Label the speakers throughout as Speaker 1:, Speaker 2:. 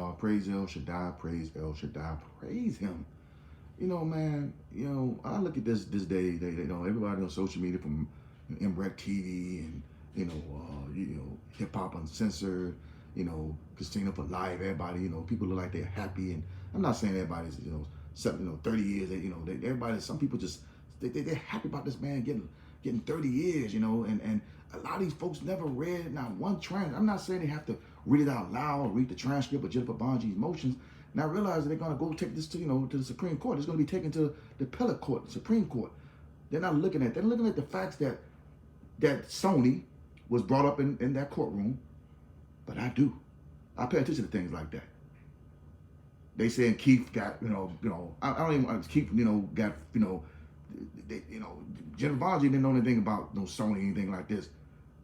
Speaker 1: y'all. Praise El Shaddai, praise El Shaddai, praise him. Man, I look at this day, everybody on social media from Inbred TV and, Hip Hop Uncensored, Casino for Life, everybody, people look like they're happy. And I'm not saying everybody's, 30 years, everybody, some people just, they're happy about this man getting 30 years, and a lot of these folks never read not one transcript. I'm not saying they have to read it out loud or read the transcript of Jennifer Bonji's motions. Now realize that they're going to go take this to, to the Supreme Court. It's going to be taken to the appellate court, the Supreme Court. They're looking at the facts that Sony was brought up in that courtroom. But I pay attention to things like that. They saying Keith got, I don't even, Keith, got, Jennifer Bonji didn't know anything about no Sony, anything like this.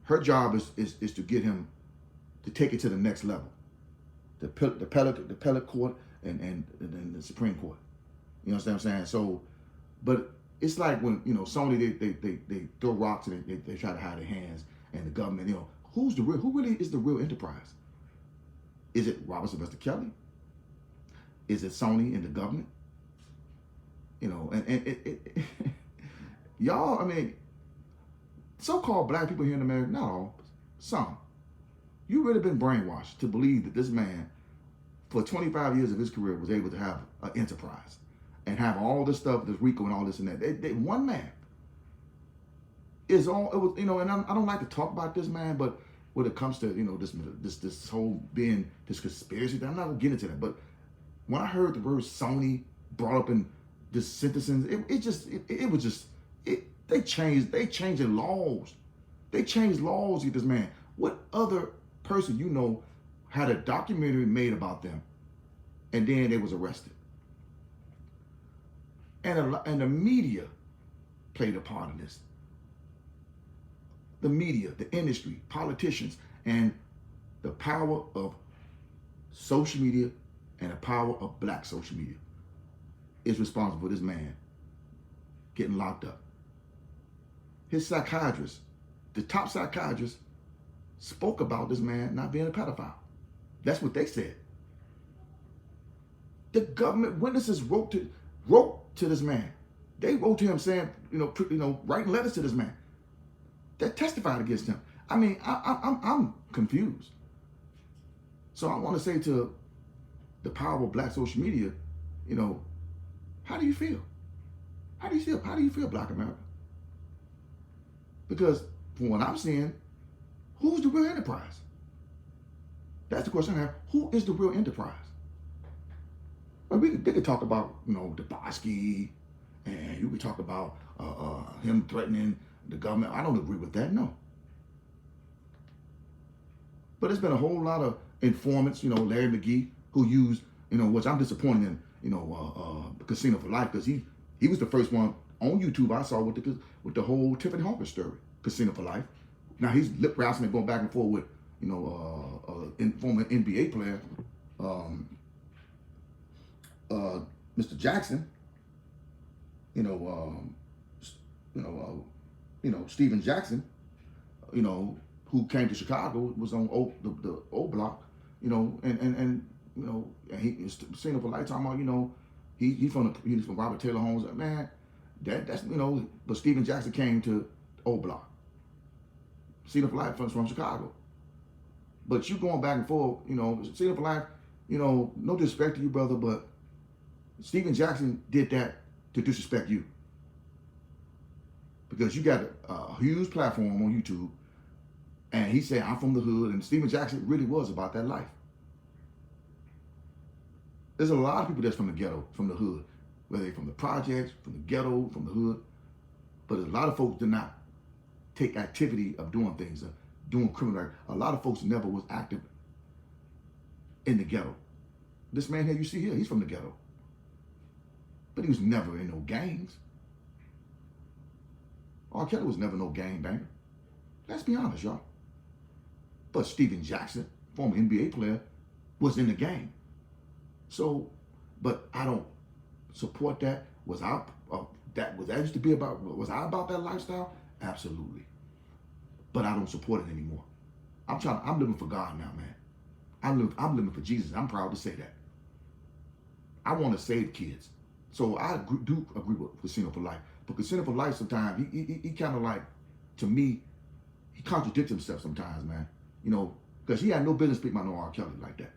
Speaker 1: Her job is to get him to take it to the next level. The appellate court and the Supreme Court. You know what I'm saying? So, but it's like when, Sony, they throw rocks and they try to hide their hands, and the government, who really is the real enterprise? Is it Robert Sylvester Kelly? Is it Sony and the government? Y'all, so-called black people here in America, not all, some. You really been brainwashed to believe that this man, for 25 years of his career, was able to have an enterprise and have all this stuff, this RICO and all this and that. One man is all, it was, and I don't like to talk about this man, but when it comes to, this whole being, this conspiracy thing, I'm not going to get into that. But when I heard the word Sony brought up in this sentencing, they changed the laws. They changed laws to get this man. What other person had a documentary made about them and then they was arrested? And the media played a part in this. The media, the industry, politicians, and the power of social media and the power of black social media is responsible for this man getting locked up. His psychiatrist, the top psychiatrist, spoke about this man not being a pedophile. That's what they said. The government witnesses wrote to this man. They wrote to him saying, writing letters to this man that testified against him. I'm confused. So I want to say to the power of black social media, how do you feel? How do you feel, Black America? Because from what I'm seeing, who's the real enterprise? That's the question I have. Who is the real enterprise? Well, they could talk about, the Bosky, and you could talk about him threatening the government. I don't agree with that, no. But there's been a whole lot of informants, Larry McGee, who used, which I'm disappointed in, Casino for Life, because he was the first one on YouTube I saw with the whole Tiffany Harper story, Casino for Life. Now he's lip wrestling and going back and forth with, former NBA player, Mr. Jackson, Steven Jackson, who came to Chicago, was on the O Block, and he Casino for Life talking about, he's from Robert Taylor Holmes. Man, that's but Steven Jackson came to O Block. Casino for Life from Chicago. But you going back and forth, Casino for Life, no disrespect to you, brother, but Steven Jackson did that to disrespect you. Because you got a huge platform on YouTube, and he said, I'm from the hood, and Steven Jackson really was about that life. There's a lot of people that's from the ghetto, from the hood, whether they're from the projects, from the ghetto, from the hood, but a lot of folks did not take activity of doing things, doing criminal. A lot of folks never was active in the ghetto. This man here you see here, he's from the ghetto. But he was never in no gangs. R. Kelly was never no gangbanger. Let's be honest, y'all. But Steven Jackson, former NBA player, was in the gang. So, but I don't support that. Was I about that lifestyle? Absolutely. But I don't support it anymore. I'm living for God now, man. I'm living for Jesus. I'm proud to say that. I want to save kids. So I do agree with Casino for Life. But Casino for Life sometimes, he kind of like, to me, he contradicts himself sometimes, man. You know, because he had no business speaking about no R. Kelly like that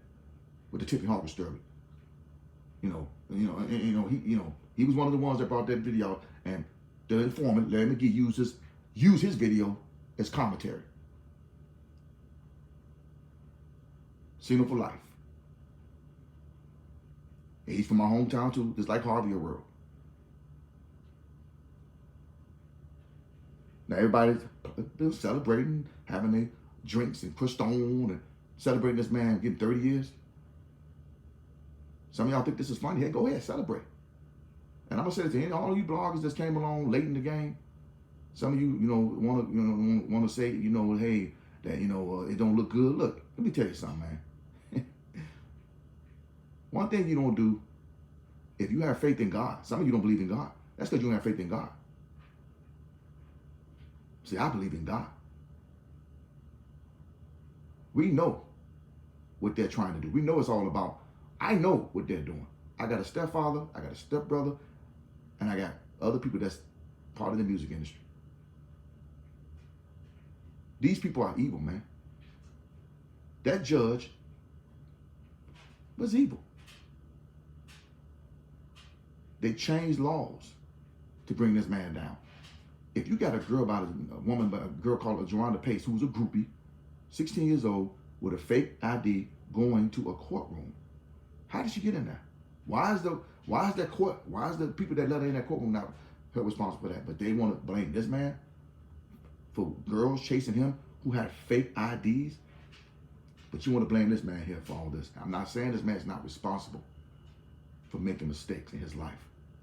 Speaker 1: with the Tiffany Harper story. He was one of the ones that brought that video, and the informant, Larry McGee, used his video as commentary. Casino for Life. And he's from my hometown too, just like Harvey World. Now everybody's celebrating, having their drinks and pushed on and celebrating this man getting 30 years. Some of y'all think this is funny. Hey, go ahead, celebrate. And I'm gonna say this to all you bloggers that came along late in the game. Some of you, want to say, hey, that it don't look good. Look, let me tell you something, man. One thing you don't do, if you have faith in God, some of you don't believe in God. That's because you don't have faith in God. See, I believe in God. We know what they're trying to do. We know it's all about. I know what they're doing. I got a stepfather, I got a stepbrother, and I got other people that's part of the music industry. These people are evil, man. That judge was evil. They changed laws to bring this man down. If you got a girl a girl called Joanna Pace, who was a groupie, 16 years old, with a fake ID going to a courtroom, how did she get in there? Why is the people that let her in that courtroom not held responsible for that? But they want to blame this man for girls chasing him who had fake IDs. But you want to blame this man here for all this. I'm not saying this man's not responsible for making mistakes in his life.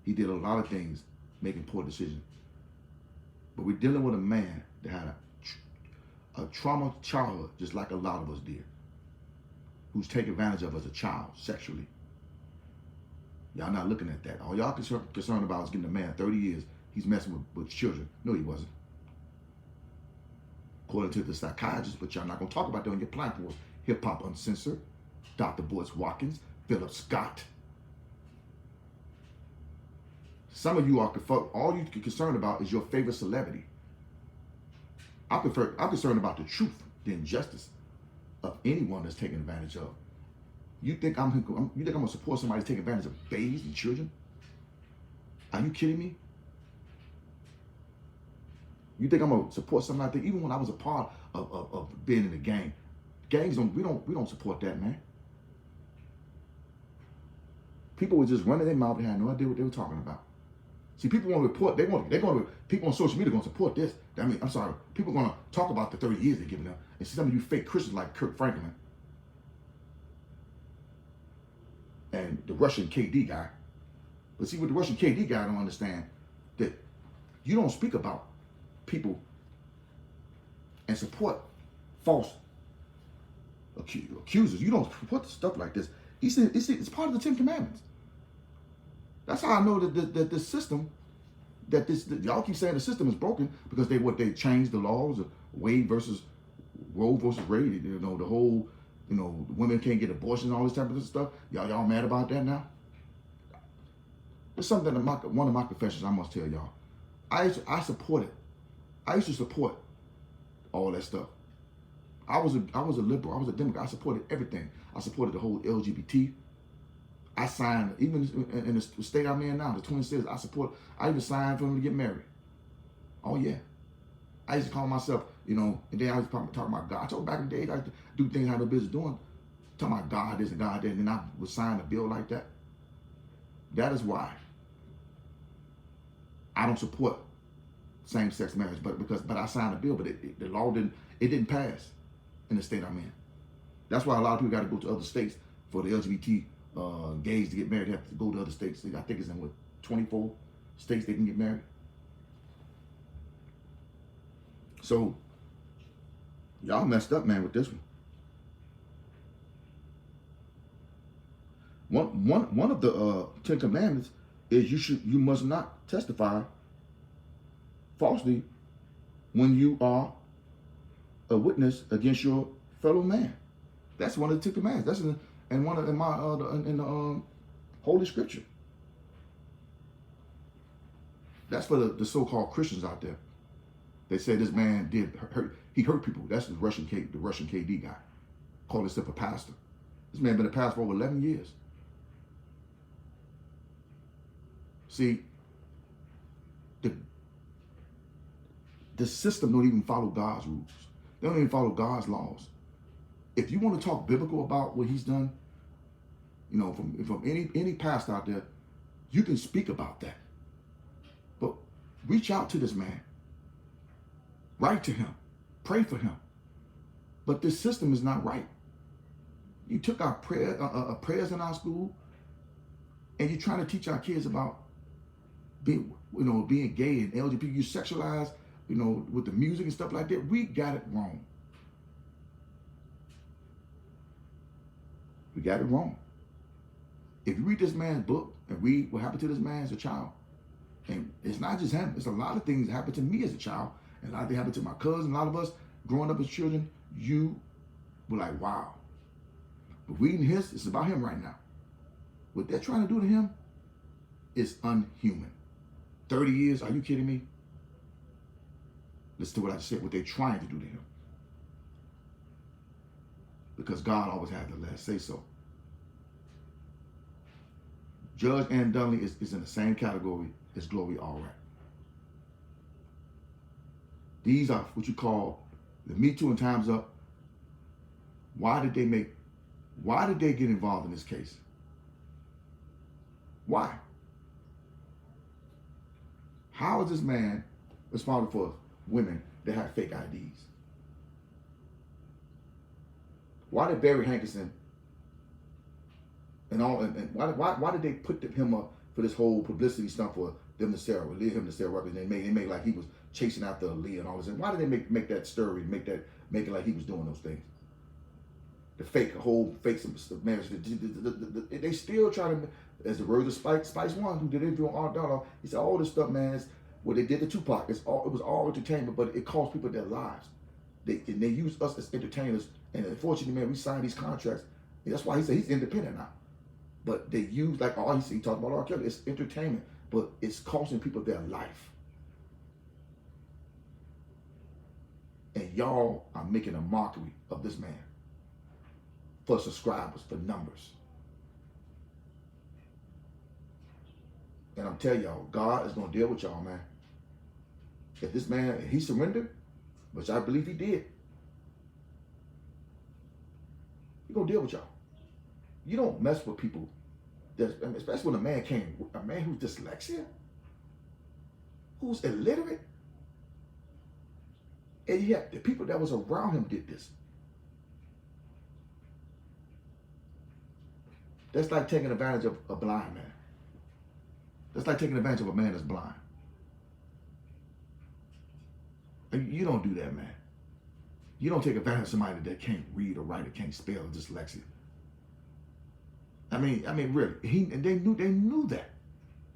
Speaker 1: He did a lot of things, making poor decisions. But we're dealing with a man that had a trauma childhood, just like a lot of us did, who's taken advantage of as a child sexually. Y'all not looking at that. All y'all concerned about is getting a man 30 years. He's messing with children. No, he wasn't. According to the psychiatrist, but y'all not going to talk about that on your platforms. Hip Hop Uncensored, Dr. Boyce Watkins, Philip Scott. Some of you are, all you're concerned about is your favorite celebrity. I'm concerned about the truth, the injustice of anyone that's taken advantage of. You think I'm gonna support somebody taking advantage of babies and children? Are you kidding me? You think I'm gonna support something like that? Even when I was a part of being in the gang, gangs we don't support that, man. People were just running their mouth and had no idea what they were talking about. See, people want to report. People on social media going to support this. I mean, I'm sorry. People are going to talk about the 30 years they're giving them. And see some of you fake Christians like Kirk Franklin and the Russian KD guy. But see, what the Russian KD guy don't understand, that you don't speak about people and support false accusers. You don't support stuff like this. He said it's part of the Ten Commandments. That's how I know that this system, y'all keep saying the system is broken because they changed the laws of Wade versus Roe versus Wade. The whole, women can't get abortions and all this type of stuff. Y'all mad about that now? It's something one of my confessions I must tell y'all. I support it. I used to support all that stuff. I was a liberal. I was a Democrat. I supported everything. I supported the whole LGBT. I signed, even in the state I'm in now, the Twin Cities, I even signed for them to get married. Oh, yeah. I used to call myself, and then I was talking about God. I told back in the day, I used to do things I had no business doing. Talking about God this and God that, and then I would sign a bill like that. That is why I don't support same-sex marriage, but I signed a bill, but the law didn't pass in the state I'm in. That's why a lot of people got to go to other states for the LGBT gays to get married. They have to go to other states. I think it's in 24 states they can get married. So y'all messed up, man, with this one. One of the 10 commandments is you must not testify falsely when you are a witness against your fellow man. That's one that took the mass. That's in one of in my in the Holy Scripture. That's for the so-called Christians out there. They say this man did hurt. He hurt people. That's the Russian KD guy. Called himself a pastor. This man been a pastor for over 11 years. See, the system don't even follow God's rules. They don't even follow God's laws. If you want to talk biblical about what he's done, you know, from any pastor out there, you can speak about that. But reach out to this man. Write to him. Pray for him. But this system is not right. You took our prayers in our school, and you're trying to teach our kids about being gay and LGBT. You sexualize, with the music and stuff like that. We got it wrong. We got it wrong. If you read this man's book and read what happened to this man as a child, and it's not just him, it's a lot of things that happened to me as a child, and a lot of things happened to my cousin, a lot of us growing up as children, you were like, wow. But reading his, it's about him right now. What they're trying to do to him is unhuman. 30 years, are you kidding me? Listen to what I just said, what they're trying to do to him. Because God always has the last say so. Judge Ann Dunley is in the same category as Glory Allred. These are what you call the Me Too and Time's Up. Why did they get involved in this case? Why? How is this man responsible for women that have fake IDs? Why did Barry Hankerson and why did they put him up for this whole publicity stunt for them to sell records? They made like he was chasing after Aaliyah and all this. And why did they make that story, make it like he was doing those things? The whole fake marriage. They still try to, as the words of Spice One, who did interview on Art Dollar, he said all this stuff, man, is what they did to Tupac. It was all entertainment, but it cost people their lives. They use us as entertainers, and unfortunately, man, we signed these contracts. And that's why he said he's independent now. But they use, like all he talked about R. Kelly, it's entertainment, but it's costing people their life. And y'all are making a mockery of this man for subscribers, for numbers. And I'm telling y'all, God is going to deal with y'all, man. If this man, he surrendered, which I believe he did, he's going to deal with y'all. You don't mess with people, especially when a man who's dyslexic, who's illiterate, and yet the people that was around him did this. That's like taking advantage of a blind man. That's like taking advantage of a man that's blind. You don't do that, man. You don't take advantage of somebody that can't read or write or can't spell or dyslexic. I mean, really. They knew that.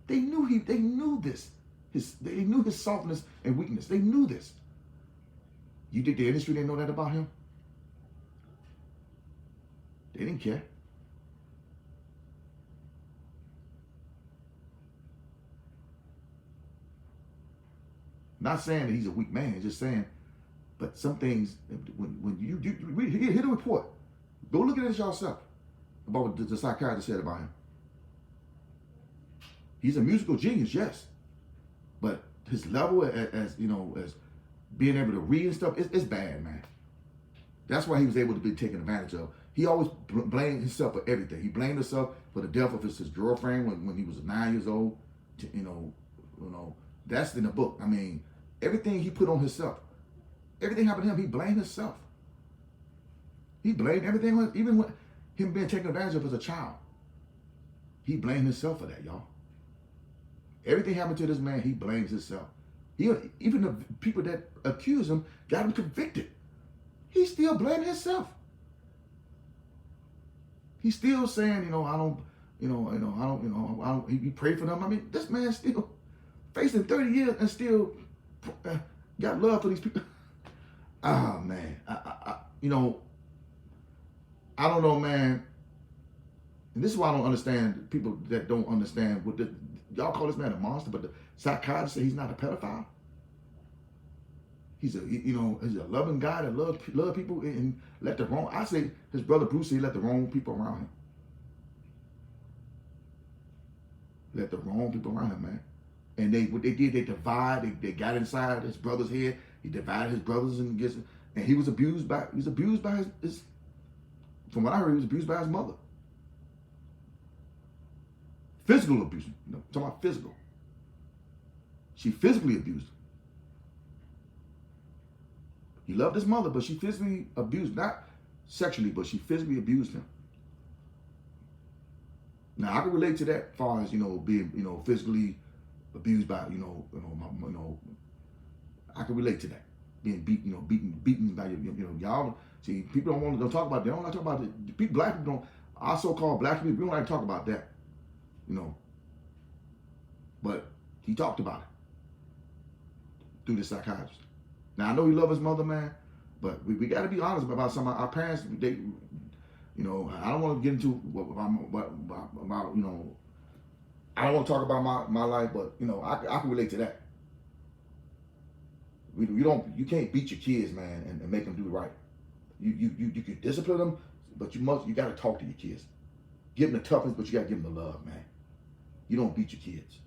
Speaker 1: They knew this. They knew his softness and weakness. They knew this. You think the industry didn't know that about him? They didn't care. Not saying that he's a weak man, just saying, but some things, when you hear the report, go look at it yourself about what the psychiatrist said about him. He's a musical genius, yes, but his level as being able to read and stuff, it's bad, man. That's why he was able to be taken advantage of. He always blamed himself for everything. He blamed himself for the death of his girlfriend when he was 9 years old. That's in the book. I mean, everything he put on himself. Everything happened to him, he blamed himself. He blamed everything, even with him being taken advantage of as a child. He blamed himself for that, y'all. Everything happened to this man, he blames himself. Even the people that accused him got him convicted. He still blamed himself. He's still saying, he prayed for them. I mean, this man still facing 30 years and still got love for these people. Ah, man. I don't know, man. And this is why I don't understand people that don't understand what y'all call this man a monster, but the psychiatrist say he's not a pedophile. He's he's a loving guy that love people and let the wrong. I say his brother Bruce, he let the wrong people around him. Let the wrong people around him, man. And what they did, they divide. They got inside his brother's head. He divided his brothers and he was abused by his. From what I heard, he was abused by his mother. Physical abuse. I'm talking about physical. She physically abused him. He loved his mother, but she physically abused, not sexually, but she physically abused him. Now I can relate to that as far as, being, physically abused by, I can relate to that. Being beaten by y'all. See, people don't talk about that. They don't like to talk about it. Black people don't, our so-called black people, we don't like to talk about that. But he talked about it through the psychiatrist. Now I know he loved his mother, man, but we got to be honest about some of our parents. They, I don't want to get into about I don't want to talk about my life, but I can relate to that. You can't beat your kids, man, and make them do right. You can discipline them, but you got to talk to your kids. Give them the toughness, but you got to give them the love, man. You don't beat your kids.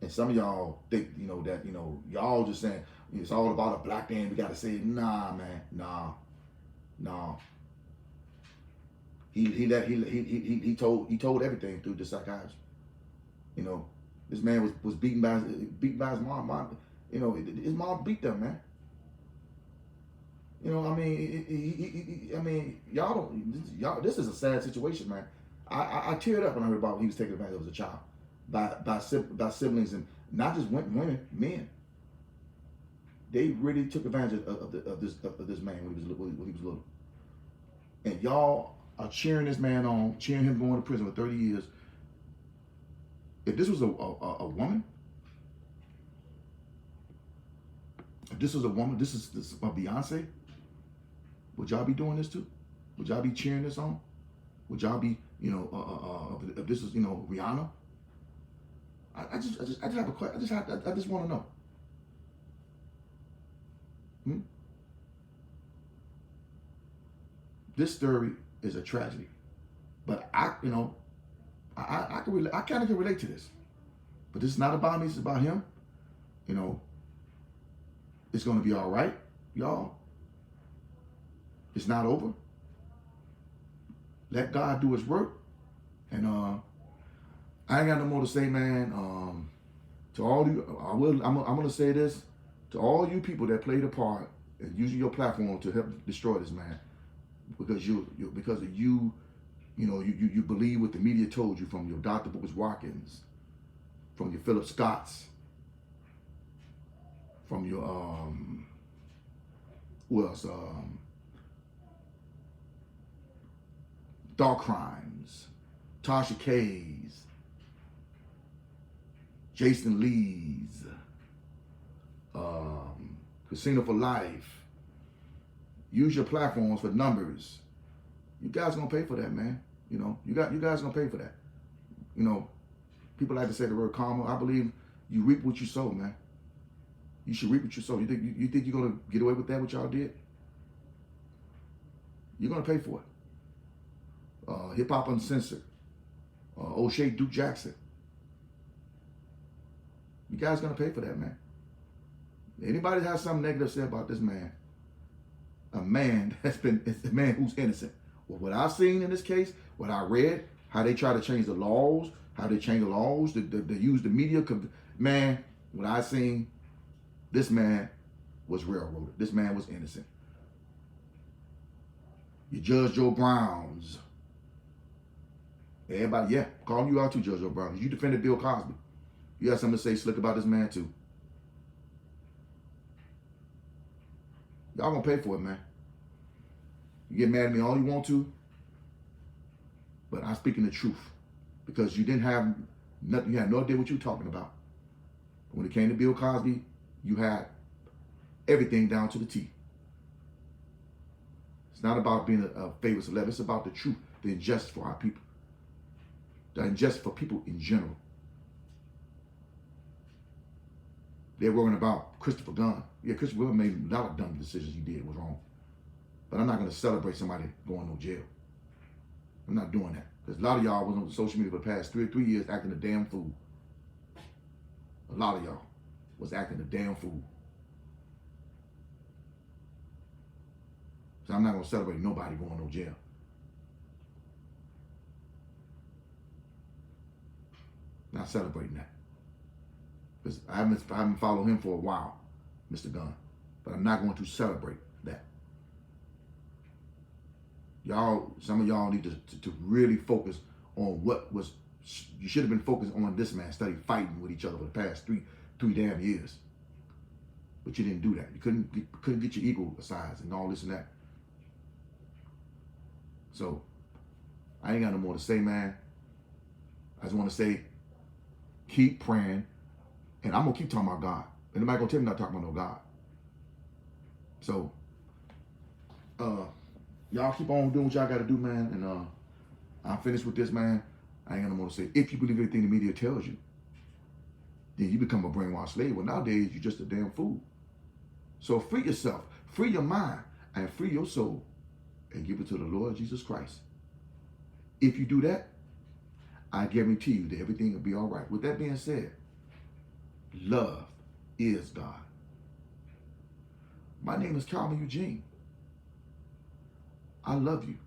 Speaker 1: And some of y'all think, that, y'all just saying it's all about a black man. We got to say, nah, man, nah. He told everything through the psychiatrist. This man was beaten by his mom. His mom beat them, man. Y'all. This is a sad situation, man. I teared up when I heard about he was taken advantage of as a child by siblings, and not just women, men. They really took advantage of this man when he was little. And y'all are cheering this man on, cheering him going to prison for 30 years. If this was a woman, this is a Beyonce, would y'all be doing this too? Would y'all be cheering this on? Would y'all be, if this is, Rihanna? I just have a question. I just want to know. This story is a tragedy, but I kind of can relate to this. But this is not about me. It's about him. It's going to be all right, y'all. It's not over. Let God do his work. And I ain't got no more to say, man. To all you, I'm going to say this. To all you people that played a part in using your platform to help destroy this man. Because you believe what the media told you, from your Dr. Books Watkins, from your Philip Scotts, from your who else? Dark Crimes, Tasha K's, Jason Lee's, Casino for Life. Use your platforms for numbers. You guys gonna pay for that, man. You guys gonna pay for that. People like to say the word karma. I believe you reap what you sow, man. You should reap what you sow. You think you're gonna get away with that? What y'all did? You're gonna pay for it. Hip Hop Uncensored. O'Shea Duke Jackson. You guys gonna pay for that, man. Anybody has something negative to say about this man? It's a man who's innocent. Well, what I've seen in this case, what I read, how they try to change the laws, they use the media, man, what I seen, this man was railroaded. This man was innocent. You Judge Joe Browns. Everybody, yeah, calling you out too, Judge Joe Brown. You defended Bill Cosby. You have something to say slick about this man too. Y'all gonna pay for it, man. You get mad at me all you want to, but I'm speaking the truth. Because you didn't have nothing, you had no idea what you were talking about. When it came to Bill Cosby, you had everything down to the T. It's not about being a favorite celebrity. It's about the truth, the injustice for our people, the injustice for people in general. They're worrying about Christopher Gunn. Yeah, Christopher Gunn made a lot of dumb decisions he did was wrong. But I'm not going to celebrate somebody going to jail. I'm not doing that. Because a lot of y'all was on social media for the past 3 years acting a damn fool. A lot of y'all was acting a damn fool. So I'm not going to celebrate nobody going to jail. Not celebrating that. Because I haven't followed him for a while, Mr. Gunn. But I'm not going to celebrate that. Y'all, some of y'all need to really focus on what was, you should have been focused on this man, study fighting with each other for the past three damn years. But you didn't do that. You couldn't get your ego aside and all this and that. So, I ain't got no more to say, man. I just want to say, keep praying. And I'm going to keep talking about God. And nobody going to tell me not to talk about no God. So, y'all keep on doing what y'all got to do, man. And I'm finished with this, man. I ain't got no more to say. If you believe everything the media tells you, then you become a brainwashed slave. Well, nowadays, you're just a damn fool. So free yourself, free your mind, and free your soul, and give it to the Lord Jesus Christ. If you do that, I guarantee you that everything will be all right. With that being said, love is God. My name is Calvin Eugene. I love you.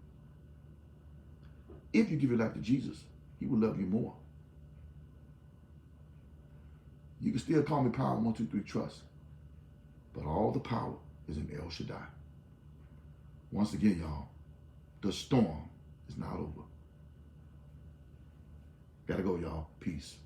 Speaker 1: If you give your life to Jesus, he will love you more. You can still call me Power 123 Trust, but all the power is in El Shaddai. Once again, y'all, the storm is not over. Gotta go, y'all. Peace.